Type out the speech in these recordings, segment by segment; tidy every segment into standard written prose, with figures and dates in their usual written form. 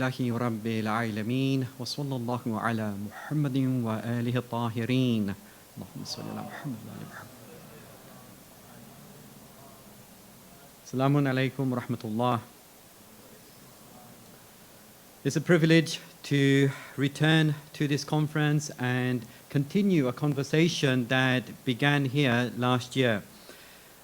لله رب العالمين وصلى الله على محمد وآله الطاهرين اللهم صل على محمد وآل محمد. Assalamu alaikum wa rahmatullah. It's a privilege to return to this conference and continue a conversation that began here last year.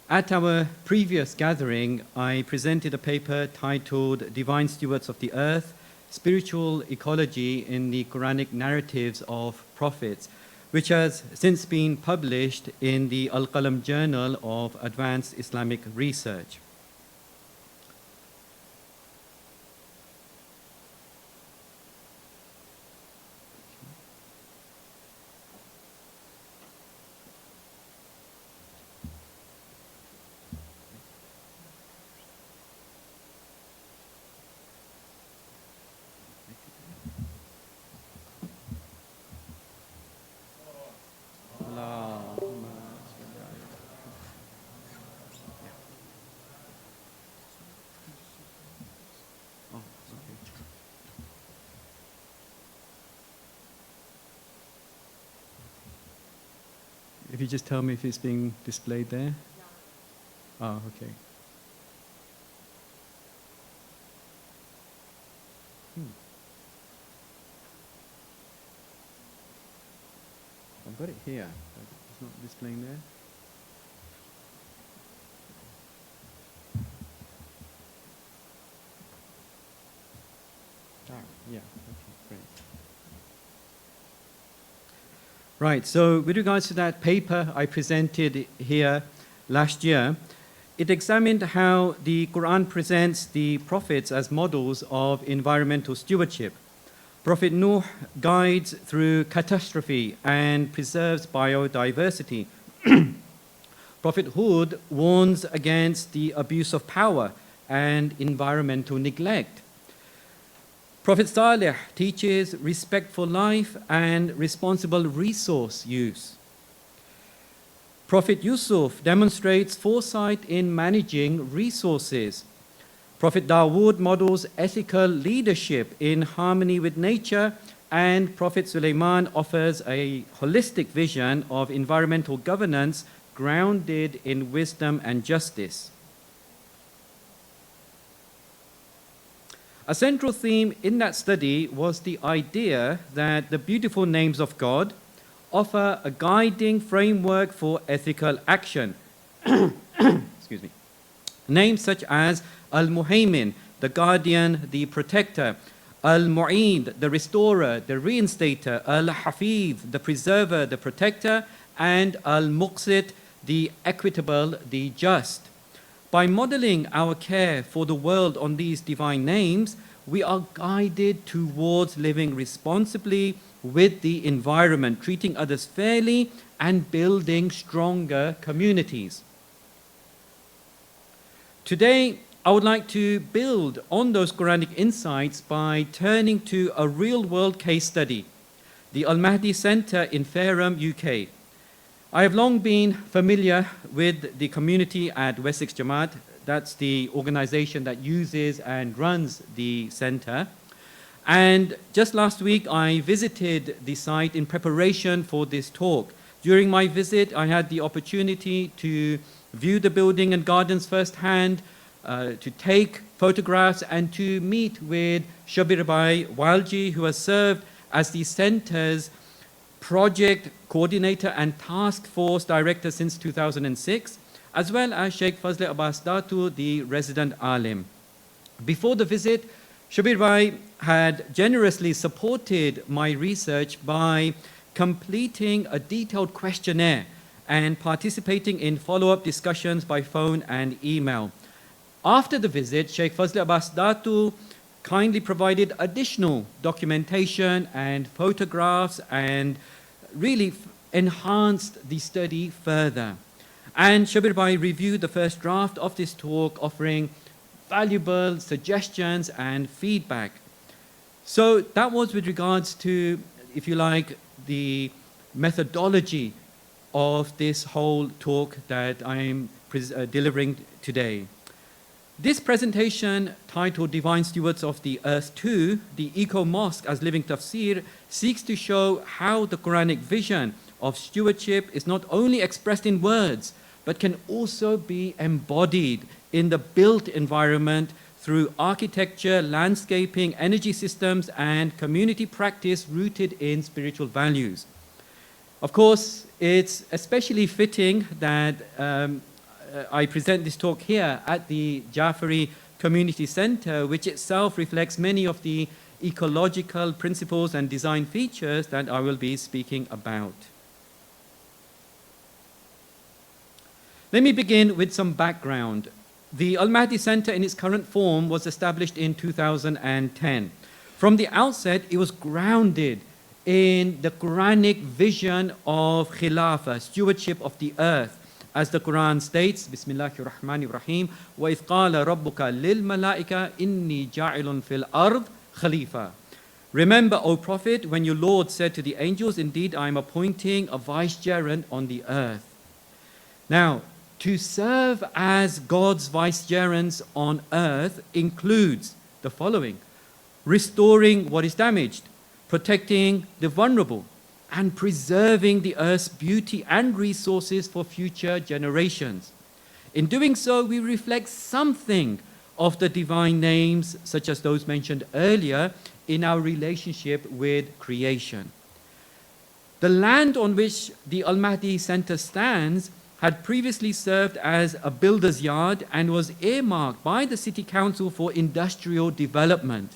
At our previous gathering, I presented a paper titled Divine Stewards of the Earth, Spiritual Ecology in the Quranic Narratives of Prophets, which has since been published in the Al-Qalam Journal of Advanced Islamic Research. If you just tell me if it's being displayed there. Oh, okay. I've got it here, but it's not displaying there. Yeah, okay, great. Right, so with regards to that paper I presented here last year, it examined how the Quran presents the prophets as models of environmental stewardship. Prophet Nuh guides through catastrophe and preserves biodiversity. Prophet Hud warns against the abuse of power and environmental neglect. Prophet Saleh teaches respect for life and responsible resource use. Prophet Yusuf demonstrates foresight in managing resources. Prophet Dawood models ethical leadership in harmony with nature, and Prophet Sulaiman offers a holistic vision of environmental governance grounded in wisdom and justice. A central theme in that study was the idea that the beautiful names of God offer a guiding framework for ethical action. Excuse me. Names such as Al-Muhaymin, the guardian, the protector; Al-Mu'id, the restorer, the reinstator; Al-Hafiz, the preserver, the protector; and Al-Muqsit, the equitable, the just. By modeling our care for the world on these divine names, we are guided towards living responsibly with the environment, treating others fairly, and building stronger communities. Today, I would like to build on those Quranic insights by turning to a real-world case study, the Al-Mahdi Centre in Fareham, UK. I have long been familiar with the community at Wessex Jamaat. That's the organization that uses and runs the center. And just last week, I visited the site in preparation for this talk. During my visit, I had the opportunity to view the building and gardens firsthand, to take photographs, and to meet with Shabir Bhai Walji, who has served as the center's project coordinator and task force director since 2006, as well as Sheikh Fazle Abbas Datu, the resident alim. Before the visit, Shabir Bhai had generously supported my research by completing a detailed questionnaire and participating in follow-up discussions by phone and email. After the visit, Sheikh Fazle Abbas Datu kindly provided additional documentation and photographs and really enhanced the study further. And Shabir Bhai reviewed the first draft of this talk, offering valuable suggestions and feedback. So that was with regards to, if you like, the methodology of this whole talk that I'm delivering today. This presentation, titled Divine Stewards of the Earth 2, the Eco-Mosque as Living Tafsīr, seeks to show how the Quranic vision of stewardship is not only expressed in words, but can also be embodied in the built environment through architecture, landscaping, energy systems, and community practice rooted in spiritual values. Of course, it's especially fitting that I present this talk here at the Jaffari Community Center, which itself reflects many of the ecological principles and design features that I will be speaking about. Let me begin with some background. The Al-Mahdi Center in its current form was established in 2010. From the outset, it was grounded in the Quranic vision of Khilafah, stewardship of the earth. As the Quran states, Bismillahir Rahmanir Rahim, وَإِذْ قَالَ رَبُّكَ لِلْمَلَائِكَةِ إِنِّي جَاعِلٌ فِي الْأَرْضِ خَلِيفَةً. Remember, O Prophet, when your Lord said to the angels, indeed I am appointing a vicegerent on the earth. Now, to serve as God's vicegerents on earth includes the following: restoring what is damaged, protecting the vulnerable, and preserving the earth's beauty and resources for future generations. In doing so, we reflect something of the divine names, such as those mentioned earlier, in our relationship with creation. The land on which the Al-Mahdi Center stands had previously served as a builder's yard and was earmarked by the City Council for industrial development.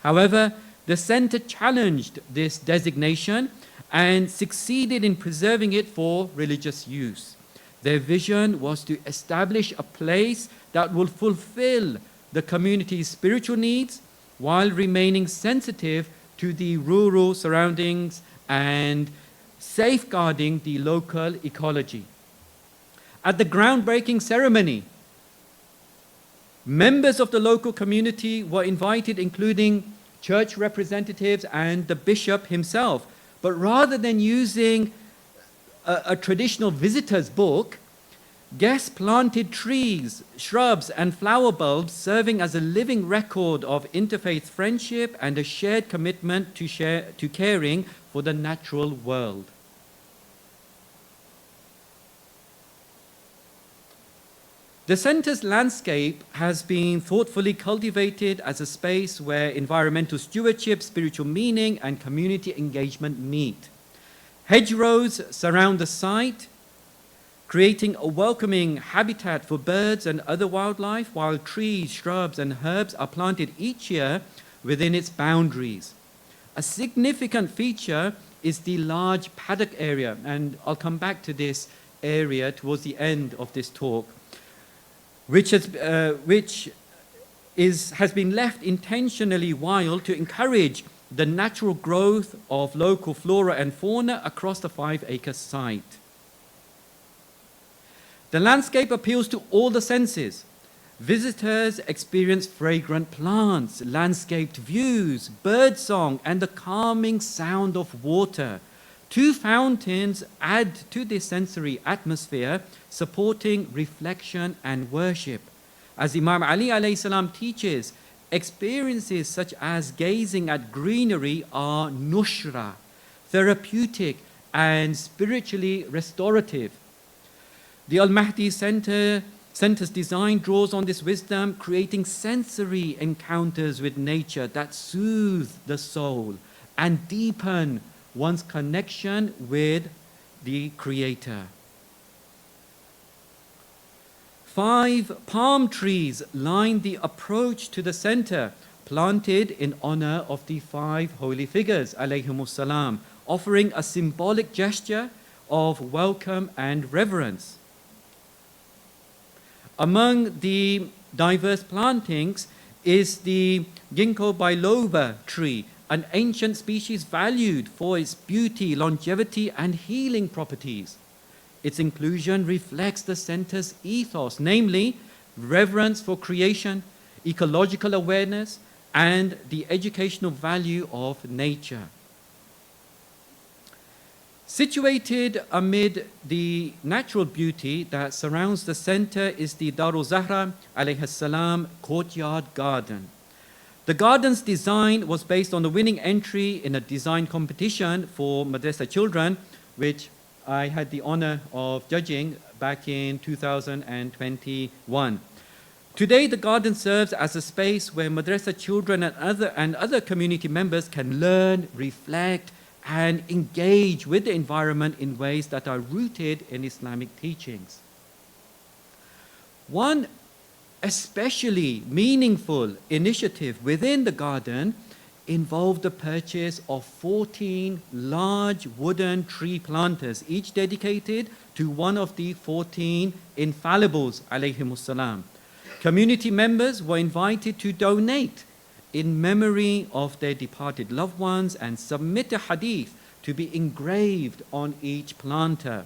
However, the center challenged this designation and succeeded in preserving it for religious use. Their vision was to establish a place that will fulfill the community's spiritual needs while remaining sensitive to the rural surroundings and safeguarding the local ecology. At the groundbreaking ceremony, members of the local community were invited, including church representatives and the bishop himself. But rather than using a traditional visitor's book, guests planted trees, shrubs, and flower bulbs, serving as a living record of interfaith friendship and a shared commitment to caring for the natural world. The center's landscape has been thoughtfully cultivated as a space where environmental stewardship, spiritual meaning, and community engagement meet. Hedgerows surround the site, creating a welcoming habitat for birds and other wildlife, while trees, shrubs, and herbs are planted each year within its boundaries. A significant feature is the large paddock area, and I'll come back to this area towards the end of this talk, which has been left intentionally wild to encourage the natural growth of local flora and fauna across the 5-acre site. The landscape appeals to all the senses. Visitors experience fragrant plants, landscaped views, birdsong, and the calming sound of water. 2 fountains add to this sensory atmosphere, supporting reflection and worship. As Imam Ali alayhi salam teaches, experiences such as gazing at greenery are nushra, therapeutic and spiritually restorative. The Al-Mahdi Center's design draws on this wisdom, creating sensory encounters with nature that soothe the soul and deepen one's connection with the Creator. 5 palm trees line the approach to the center, planted in honor of the 5 holy figures, alayhimus salam, offering a symbolic gesture of welcome and reverence. Among the diverse plantings is the ginkgo biloba tree, an ancient species valued for its beauty, longevity, and healing properties. Its inclusion reflects the center's ethos, namely reverence for creation, ecological awareness, and the educational value of nature. Situated amid the natural beauty that surrounds the center is the Darul Zahra alayhi salam courtyard garden. The garden's design was based on the winning entry in a design competition for madrasa children, which I had the honor of judging back in 2021. Today, the garden serves as a space where madrasa children and other community members can learn, reflect, and engage with the environment in ways that are rooted in Islamic teachings. One especially meaningful initiative within the garden involved the purchase of 14 large wooden tree planters, each dedicated to one of the 14 infallibles, alayhimus salam. Community members were invited to donate in memory of their departed loved ones and submit a hadith to be engraved on each planter.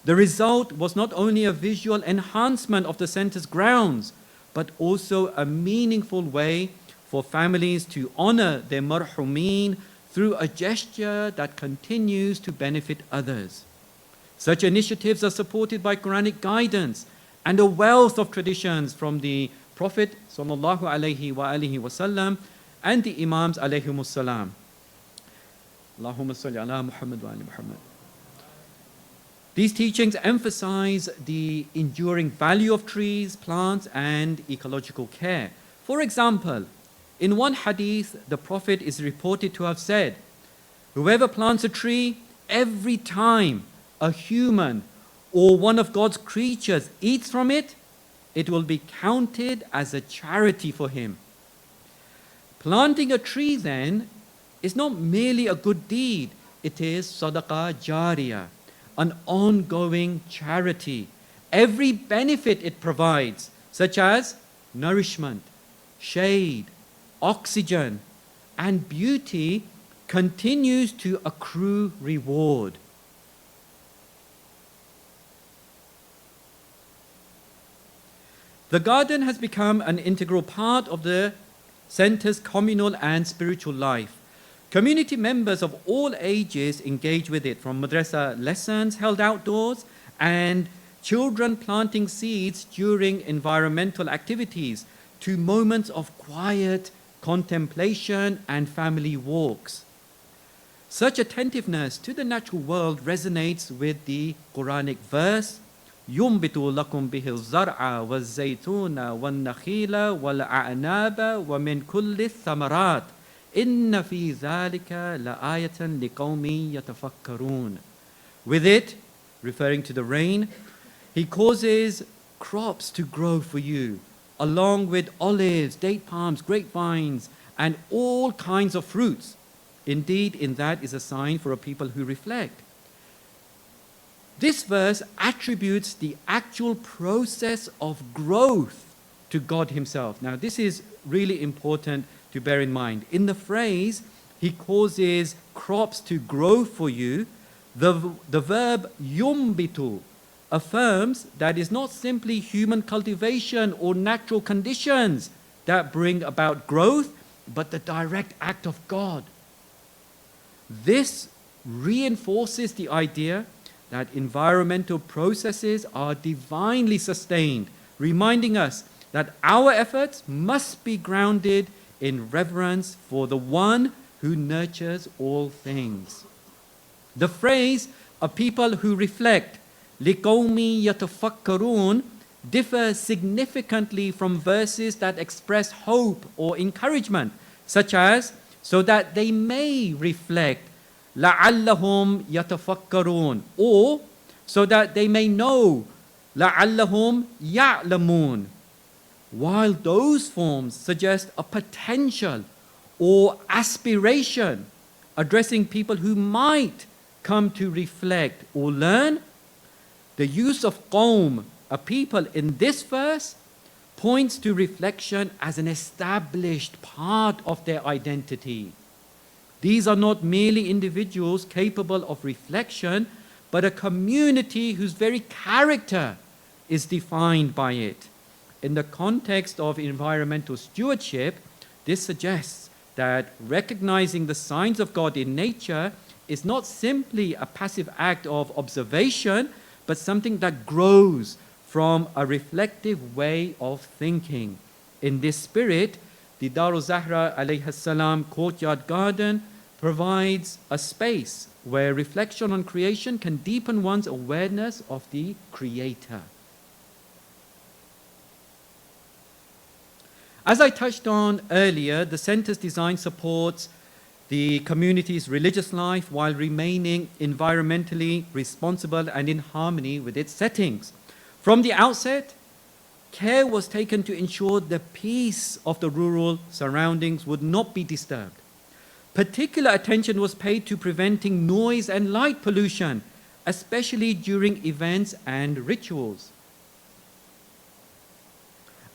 The result was not only a visual enhancement of the center's grounds, but also a meaningful way for families to honor their marhumeen through a gesture that continues to benefit others. Such initiatives are supported by Quranic guidance and a wealth of traditions from the Prophet sallallahu alaihi wasallam and the Imams alayhimus salam. Allahumma salli ala Muhammad wa ali Muhammad. These teachings emphasize the enduring value of trees, plants, and ecological care. For example, in one hadith, the Prophet is reported to have said, "Whoever plants a tree, every time a human or one of God's creatures eats from it, it will be counted as a charity for him." Planting a tree then is not merely a good deed, it is sadaqah jariyah, an ongoing charity. Every benefit it provides, such as nourishment, shade, oxygen, and beauty, continues to accrue reward. The garden has become an integral part of the center's communal and spiritual life. Community members of all ages engage with it, from madrasa lessons held outdoors and children planting seeds during environmental activities to moments of quiet contemplation and family walks. Such attentiveness to the natural world resonates with the Quranic verse, يُنْبِتُ لَكُمْ بِهِ الزَّرْعَ وَالزَّيْتُونَ وَالنَّخِيلَ وَالْأَعْنَابَ وَمِنْ كُلِّ الثَّمَرَاتِ إِنَّ فِي ذَلِكَ لَآيَةً لِقَوْمٍ يَتَفَكَّرُونَ. With it, referring to the rain, He causes crops to grow for you, along with olives, date palms, grapevines, and all kinds of fruits. Indeed, in that is a sign for a people who reflect. This verse attributes the actual process of growth to God Himself. Now, this is really important to bear in mind. In the phrase, He causes crops to grow for you, the verb yumbitu affirms that it's not simply human cultivation or natural conditions that bring about growth, but the direct act of God. This reinforces the idea that environmental processes are divinely sustained, reminding us that our efforts must be grounded in reverence for the one who nurtures all things. The phrase, "a people who reflect," لِقَوْمٍ يَتَفَكَّرُونَ, differs significantly from verses that express hope or encouragement, such as, "so that they may reflect," لَعَلَّهُمْ يَتَفَكَّرُونَ, or "so that they may know," لَعَلَّهُمْ يَعْلَمُونَ. While those forms suggest a potential or aspiration addressing people who might come to reflect or learn, the use of qawm, a people, in this verse points to reflection as an established part of their identity. These are not merely individuals capable of reflection, but a community whose very character is defined by it. In the context of environmental stewardship, this suggests that recognizing the signs of God in nature is not simply a passive act of observation, but something that grows from a reflective way of thinking. In this spirit, the Darul Zahra alayhi salam courtyard garden provides a space where reflection on creation can deepen one's awareness of the Creator. As I touched on earlier, the center's design supports the community's religious life while remaining environmentally responsible and in harmony with its settings. From the outset, care was taken to ensure the peace of the rural surroundings would not be disturbed. Particular attention was paid to preventing noise and light pollution, especially during events and rituals.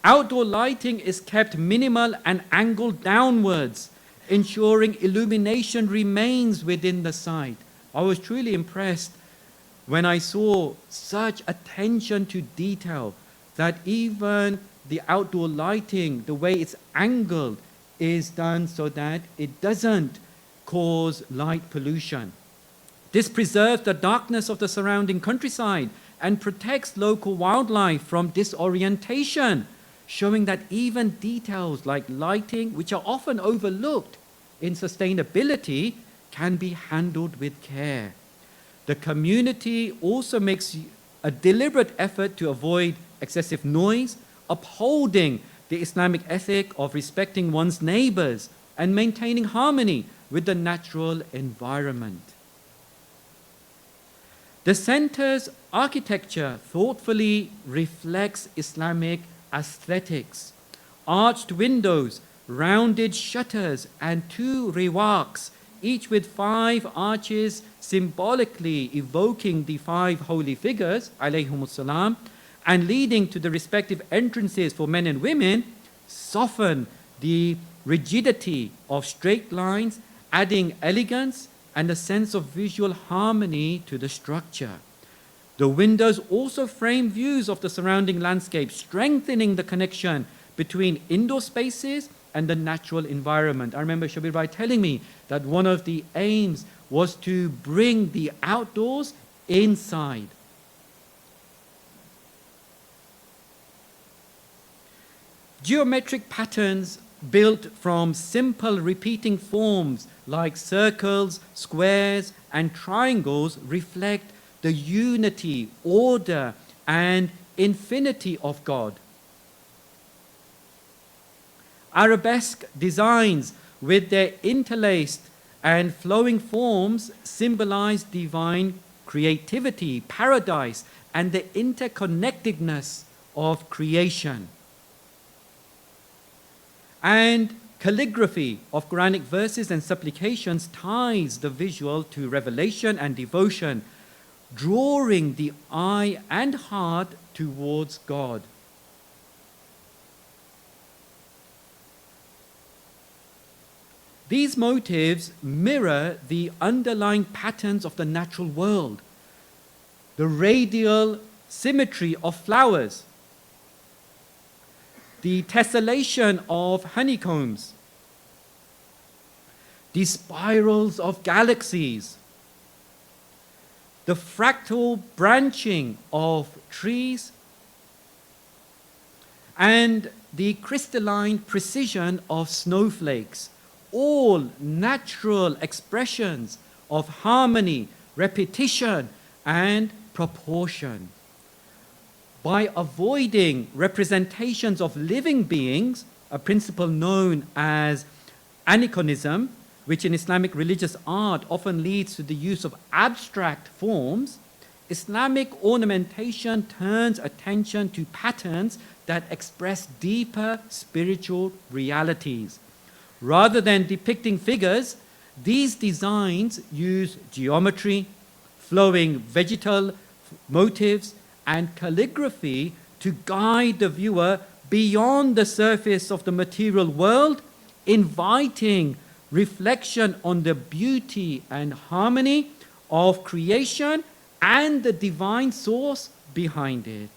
Outdoor lighting is kept minimal and angled downwards, ensuring illumination remains within the site. I was truly impressed when I saw such attention to detail that even the outdoor lighting, the way it's angled, is done so that it doesn't cause light pollution. This preserves the darkness of the surrounding countryside and protects local wildlife from disorientation, showing that even details like lighting, which are often overlooked in sustainability, can be handled with care. The community also makes a deliberate effort to avoid excessive noise, upholding the Islamic ethic of respecting one's neighbors and maintaining harmony with the natural environment. The center's architecture thoughtfully reflects Islamic aesthetics. Arched windows, rounded shutters, and 2 riwaqs, each with 5 arches symbolically evoking the 5 holy figures, alayhimus salam, and leading to the respective entrances for men and women, soften the rigidity of straight lines, adding elegance and a sense of visual harmony to the structure. The windows also frame views of the surrounding landscape, strengthening the connection between indoor spaces and the natural environment. I remember Shabir Bhai telling me that one of the aims was to bring the outdoors inside. Geometric patterns built from simple repeating forms like circles, squares, and triangles reflect the unity, order, and infinity of God. Arabesque designs with their interlaced and flowing forms symbolize divine creativity, paradise, and the interconnectedness of creation. And calligraphy of Quranic verses and supplications ties the visual to revelation and devotion, drawing the eye and heart towards God. These motifs mirror the underlying patterns of the natural world, the radial symmetry of flowers, the tessellation of honeycombs, the spirals of galaxies, the fractal branching of trees, and the crystalline precision of snowflakes, all natural expressions of harmony, repetition, and proportion. By avoiding representations of living beings, a principle known as aniconism, which in Islamic religious art often leads to the use of abstract forms, Islamic ornamentation turns attention to patterns that express deeper spiritual realities. Rather than depicting figures, these designs use geometry, flowing vegetal motifs, and calligraphy to guide the viewer beyond the surface of the material world, inviting reflection on the beauty and harmony of creation and the divine source behind it.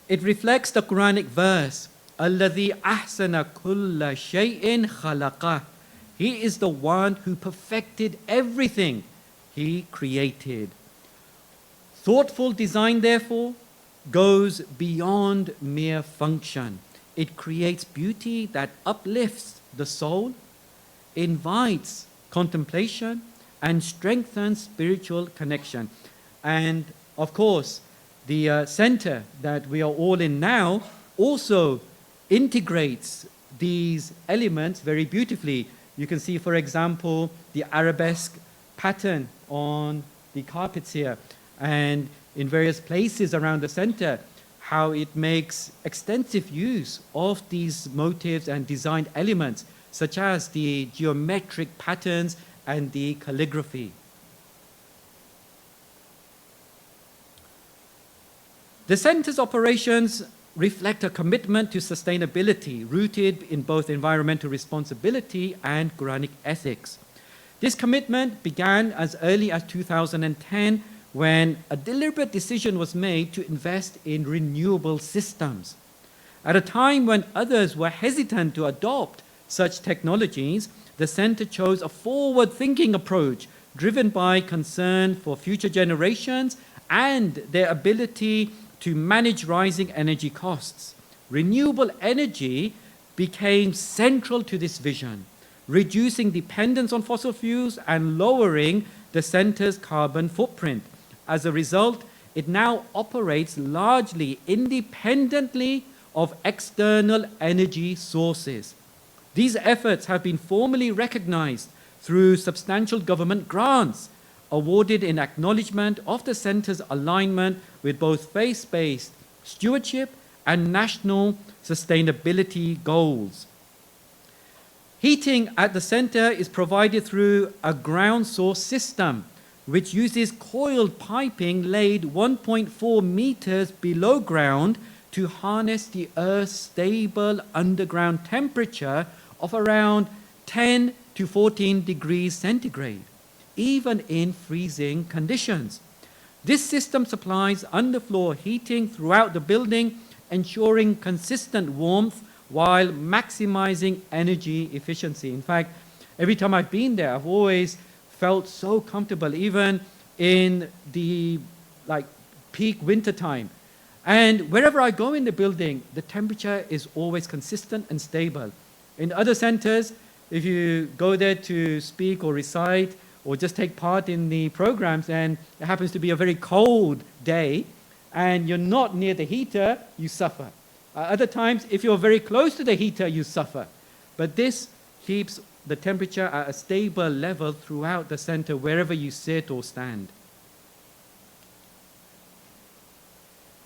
It reflects the Quranic verse, الَّذِي أَحْسَنَ كُلَّ شَيْءٍ خَلَقَهُ, He is the one who perfected everything He created. Thoughtful design, therefore, goes beyond mere function. It creates beauty that uplifts the soul, invites contemplation, and strengthens spiritual connection. And of course, the center that we are all in now also integrates these elements very beautifully. You can see, for example, the arabesque pattern on the carpets here, and in various places around the center, how it makes extensive use of these motifs and design elements, such as the geometric patterns and the calligraphy. The center's operations reflect a commitment to sustainability rooted in both environmental responsibility and Quranic ethics. This commitment began as early as 2010, when a deliberate decision was made to invest in renewable systems. At a time when others were hesitant to adopt such technologies, the center chose a forward-thinking approach driven by concern for future generations and their ability to manage rising energy costs. Renewable energy became central to this vision, reducing dependence on fossil fuels and lowering the center's carbon footprint. As a result, it now operates largely independently of external energy sources. These efforts have been formally recognized through substantial government grants awarded in acknowledgement of the center's alignment with both faith-based stewardship and national sustainability goals. Heating at the center is provided through a ground source system, which uses coiled piping laid 1.4 meters below ground to harness the Earth's stable underground temperature of around 10 to 14 degrees centigrade, even in freezing conditions. This system supplies underfloor heating throughout the building, ensuring consistent warmth while maximizing energy efficiency. In fact, every time I've been there, I've always felt so comfortable, even in the peak winter time. And wherever I go in the building, the temperature is always consistent and stable. In other centers, if you go there to speak or recite or just take part in the programs and it happens to be a very cold day and you're not near the heater, you suffer. Other times, if you're very close to the heater, you suffer. But this keeps the temperature at a stable level throughout the center, wherever you sit or stand.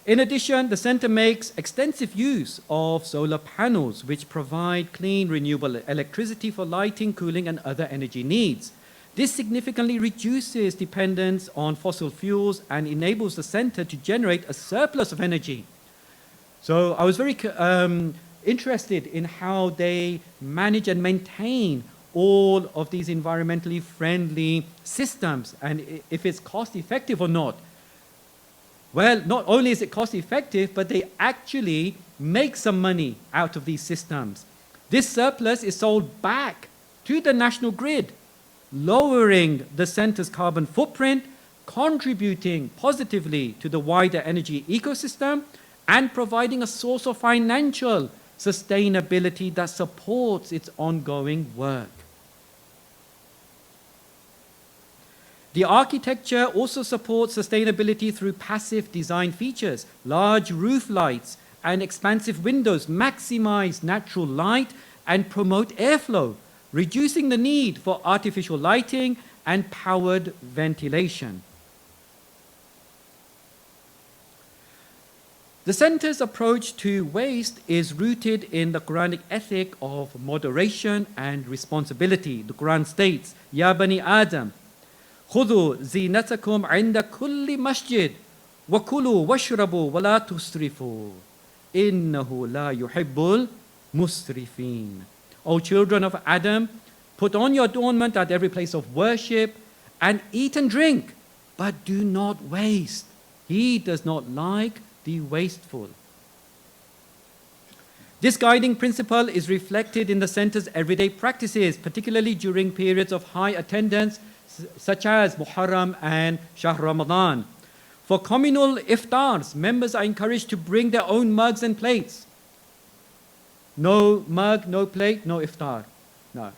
In addition, the center makes extensive use of solar panels, which provide clean, renewable electricity for lighting, cooling, and other energy needs. This significantly reduces dependence on fossil fuels and enables the center to generate a surplus of energy. So I was very interested in how they manage and maintain all of these environmentally friendly systems and if it's cost effective or not. Well, not only is it cost effective, but they actually make some money out of these systems. This surplus is sold back to the national grid, lowering the center's carbon footprint, contributing positively to the wider energy ecosystem, and providing a source of financial sustainability that supports its ongoing work. The architecture also supports sustainability through passive design features. Large roof lights and expansive windows maximize natural light and promote airflow, reducing the need for artificial lighting and powered ventilation. The center's approach to waste is rooted in the Quranic ethic of moderation and responsibility. The Quran states, Ya Bani Adam, خذوا زينتكم عند كل مسجد وكلوا واشربوا ولا تسرفوا إنه لا يحب المسرفين. O children of Adam, put on your adornment at every place of worship and eat and drink, but do not waste. He does not like the wasteful. This guiding principle is reflected in the center's everyday practices, particularly during periods of high attendance, such as Muharram and Shahr Ramadan. For communal iftars, members are encouraged to bring their own mugs and plates. No mug, no plate, no iftar. No,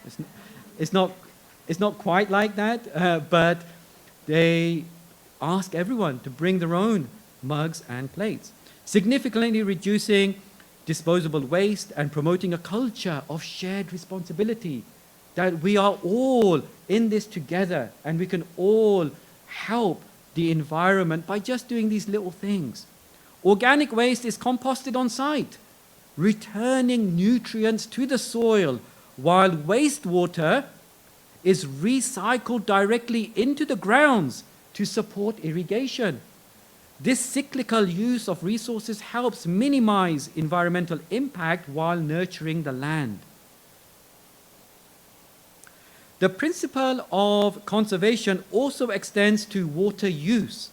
it's not quite like that, but they ask everyone to bring their own mugs and plates, significantly reducing disposable waste and promoting a culture of shared responsibility, that we are all in this together and we can all help the environment by just doing these little things. Organic waste is composted on site, returning nutrients to the soil, while wastewater is recycled directly into the grounds to support irrigation. This cyclical use of resources helps minimize environmental impact while nurturing the land. The principle of conservation also extends to water use.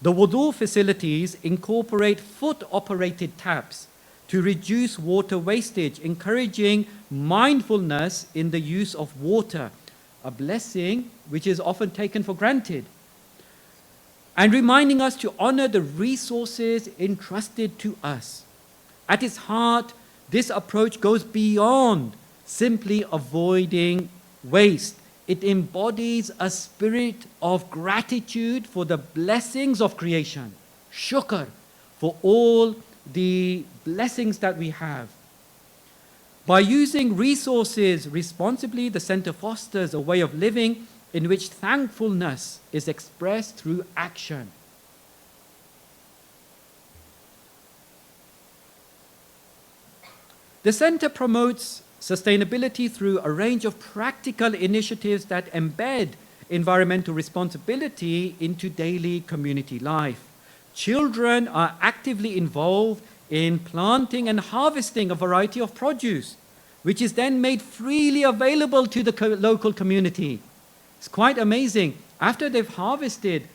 The wudu facilities incorporate foot-operated taps to reduce water wastage, encouraging mindfulness in the use of water, a blessing which is often taken for granted, and reminding us to honor the resources entrusted to us. At its heart, this approach goes beyond simply avoiding waste. It embodies a spirit of gratitude for the blessings of creation, shukr, for all the blessings that we have. By using resources responsibly, the center fosters a way of living in which thankfulness is expressed through action. The center promotes sustainability through a range of practical initiatives that embed environmental responsibility into daily community life. Children are actively involved in planting and harvesting a variety of produce, which is then made freely available to the local community. It's quite amazing. After they've harvested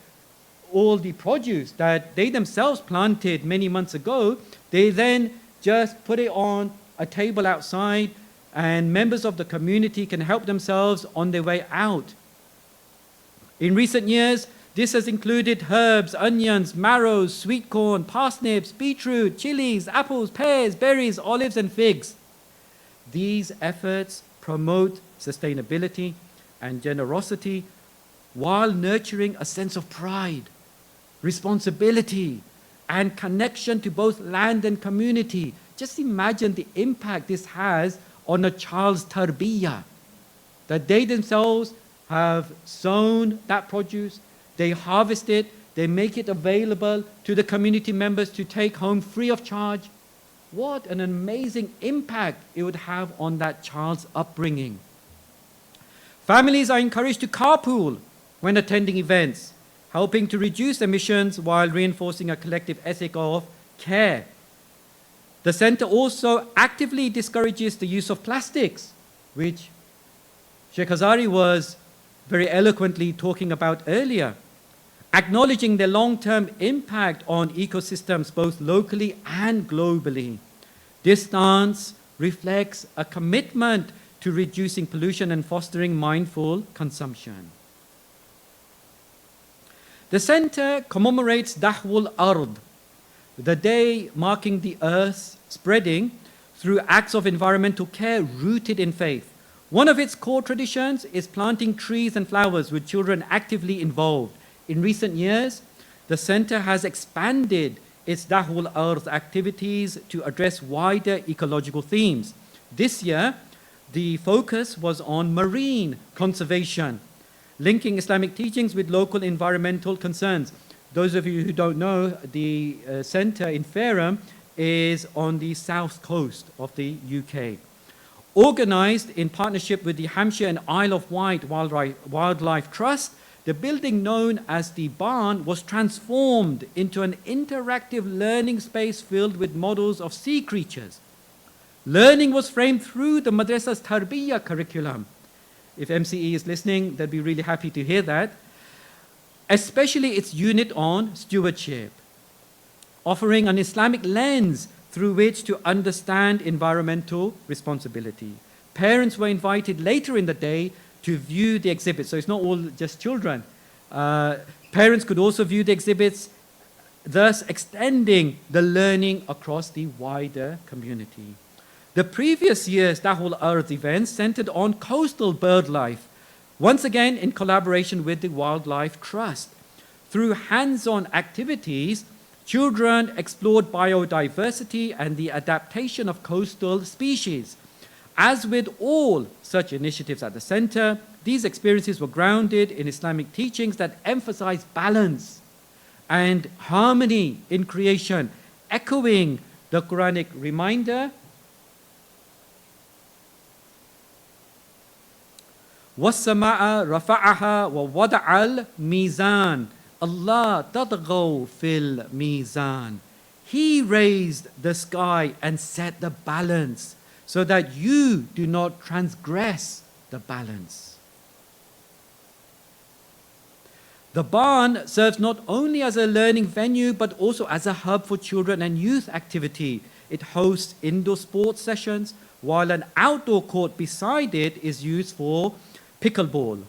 all the produce that they themselves planted many months ago, they then just put it on a table outside, and members of the community can help themselves on their way out. In recent years, this has included herbs, onions, marrows, sweet corn, parsnips, beetroot, chilies, apples, pears, berries, olives, and figs. These efforts promote sustainability and generosity while nurturing a sense of pride, responsibility, and connection to both land and community. Just imagine the impact this has on a child's tarbiyah, that they themselves have sown that produce, they harvest it, they make it available to the community members to take home free of charge. What an amazing impact it would have on that child's upbringing. Families are encouraged to carpool when attending events, helping to reduce emissions while reinforcing a collective ethic of care. The center also actively discourages the use of plastics, which Sheikh Hazari was very eloquently talking about earlier, acknowledging their long-term impact on ecosystems both locally and globally. This stance reflects a commitment to reducing pollution and fostering mindful consumption. The center commemorates Dahwul Ard, the day marking the earth's spreading through acts of environmental care rooted in faith. One of its core traditions is planting trees and flowers with children actively involved. In recent years, the center has expanded its Dahwul Ard activities to address wider ecological themes. This year, the focus was on marine conservation, linking Islamic teachings with local environmental concerns. Those of you who don't know, the center in Fareham is on the south coast of the UK. Organized in partnership with the Hampshire and Isle of Wight Wildlife Trust, the building known as the Barn was transformed into an interactive learning space filled with models of sea creatures. Learning was framed through the Madrasa's Tarbiyah curriculum. If MCE is listening, they'd be really happy to hear that. Especially its unit on stewardship, offering an Islamic lens through which to understand environmental responsibility. Parents were invited later in the day to view the exhibits. So it's not all just children. Parents could also view the exhibits, thus extending the learning across the wider community. The previous year's Dahul Earth events centered on coastal bird life, once again in collaboration with the Wildlife Trust. Through hands-on activities, children explored biodiversity and the adaptation of coastal species. As with all such initiatives at the center, these experiences were grounded in Islamic teachings that emphasize balance and harmony in creation, echoing the Quranic reminder, وَالسَّمَاءَ رَفَعَهَا وَوَضَعَ الْمِيزَانَ Allah tadghaw fil mizan. He raised the sky and set the balance so that you do not transgress the balance. The barn serves not only as a learning venue but also as a hub for children and youth activity. It hosts indoor sports sessions, while an outdoor court beside it is used for pickleball.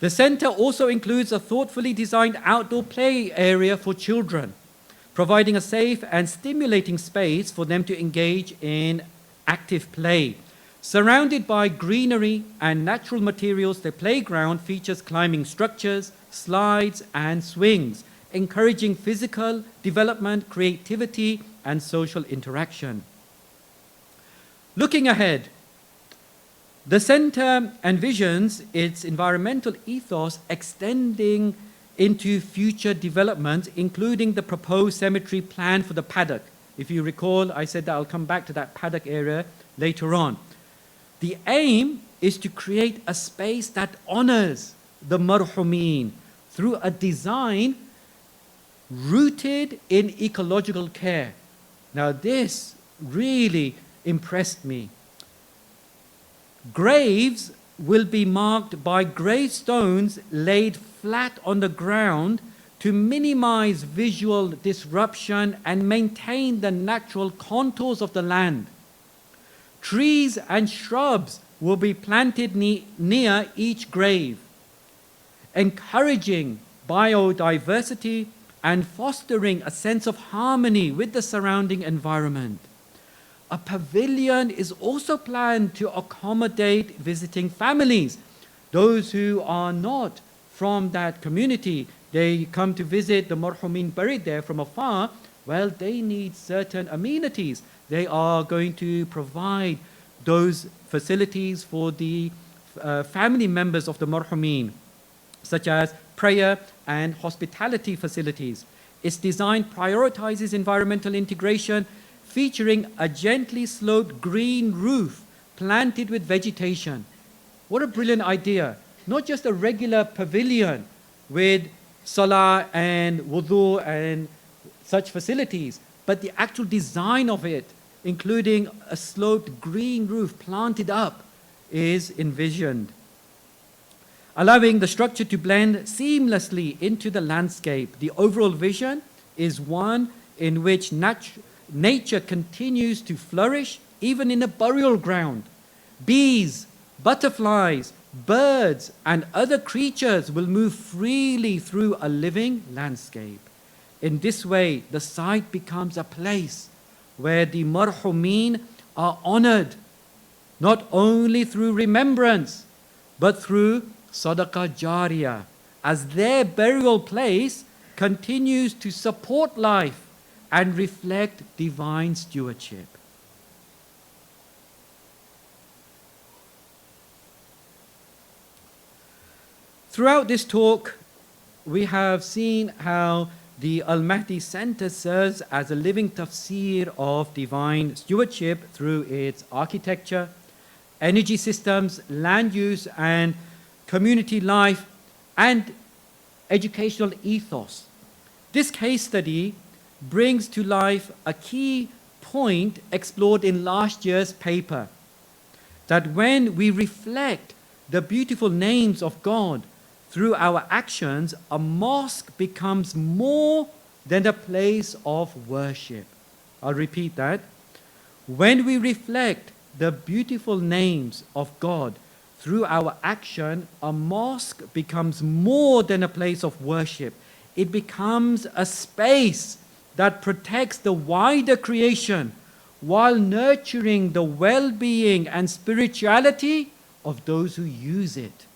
The center also includes a thoughtfully designed outdoor play area for children, providing a safe and stimulating space for them to engage in active play. Surrounded by greenery and natural materials, the playground features climbing structures, slides, and swings, encouraging physical development, creativity, and social interaction. Looking ahead, the center envisions its environmental ethos extending into future developments, including the proposed cemetery plan for the paddock. If you recall, I said that I'll come back to that paddock area later on. The aim is to create a space that honors the marhumin through a design rooted in ecological care. Now this really impressed me. Graves will be marked by gravestones laid flat on the ground to minimize visual disruption and maintain the natural contours of the land. Trees and shrubs will be planted near each grave, encouraging biodiversity and fostering a sense of harmony with the surrounding environment. A pavilion is also planned to accommodate visiting families. Those who are not from that community, they come to visit the marhumin buried there from afar, well, they need certain amenities. They are going to provide those facilities for the family members of the marhumin, such as prayer and hospitality facilities. Its design prioritizes environmental integration, featuring a gently sloped green roof planted with vegetation. What a brilliant idea. Not just a regular pavilion with salah and wudu and such facilities, but the actual design of it, including a sloped green roof planted up, is envisioned, allowing the structure to blend seamlessly into the landscape. The overall vision is one in which nature continues to flourish even in a burial ground. Bees, butterflies, birds, and other creatures will move freely through a living landscape. In this way, the site becomes a place where the marhumin are honored, not only through remembrance, but through sadaqah jariyah, as their burial place continues to support life and reflect divine stewardship. Throughout this talk, we have seen how the Al-Mahdi Center serves as a living tafsir of divine stewardship through its architecture, energy systems, land use, and community life, and educational ethos. This case study brings to life a key point explored in last year's paper, that when we reflect the beautiful names of God through our actions, a mosque becomes more than a place of worship. I'll repeat that. When we reflect the beautiful names of God through our action, a mosque becomes more than a place of worship. It becomes a space that protects the wider creation while nurturing the well-being and spirituality of those who use it.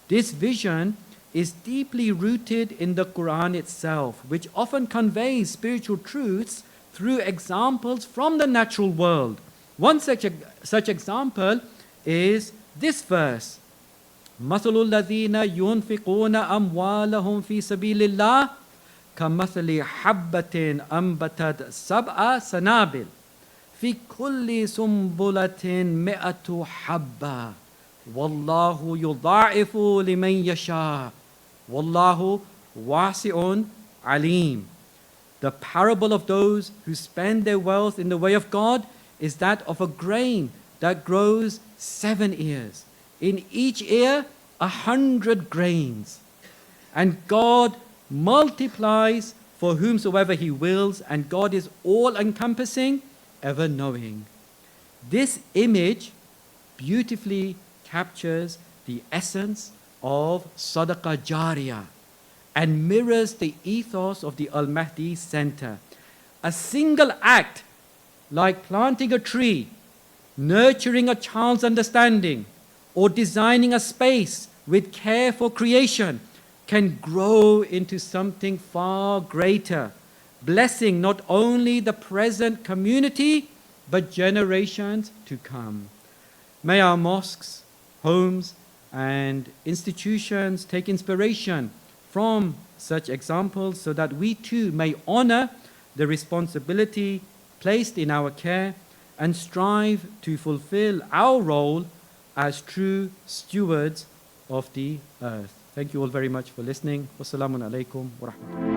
This vision is deeply rooted in the Qur'an itself, which often conveys spiritual truths through examples from the natural world. One such example is this verse. مَثَلُ الَّذِينَ يُنْفِقُونَ أَمْوَالَهُمْ فِي سَبِيلِ اللَّهِ كَمَثَلِ حَبَّةٍ أَنْبَتَتْ سَبْعَ سَنَابِلَ في كل سنبلة مئة حبة والله يضاعف لمن يشاء والله واسع عليم. The parable of those who spend their wealth in the way of God is that of a grain that grows 7 ears. In each ear, 100 grains. And God multiplies for whomsoever He wills, and God is all-encompassing, ever-knowing. This image beautifully captures the essence of Sadaqah Jariyah and mirrors the ethos of the Al-Mahdi Center. A single act, like planting a tree, nurturing a child's understanding, or designing a space with care for creation, can grow into something far greater, blessing not only the present community, but generations to come. May our mosques, homes, and institutions take inspiration from such examples so that we too may honor the responsibility placed in our care and strive to fulfill our role as true stewards of the earth. Thank you all very much for listening. Wassalamu alaikum wa rahmatullah.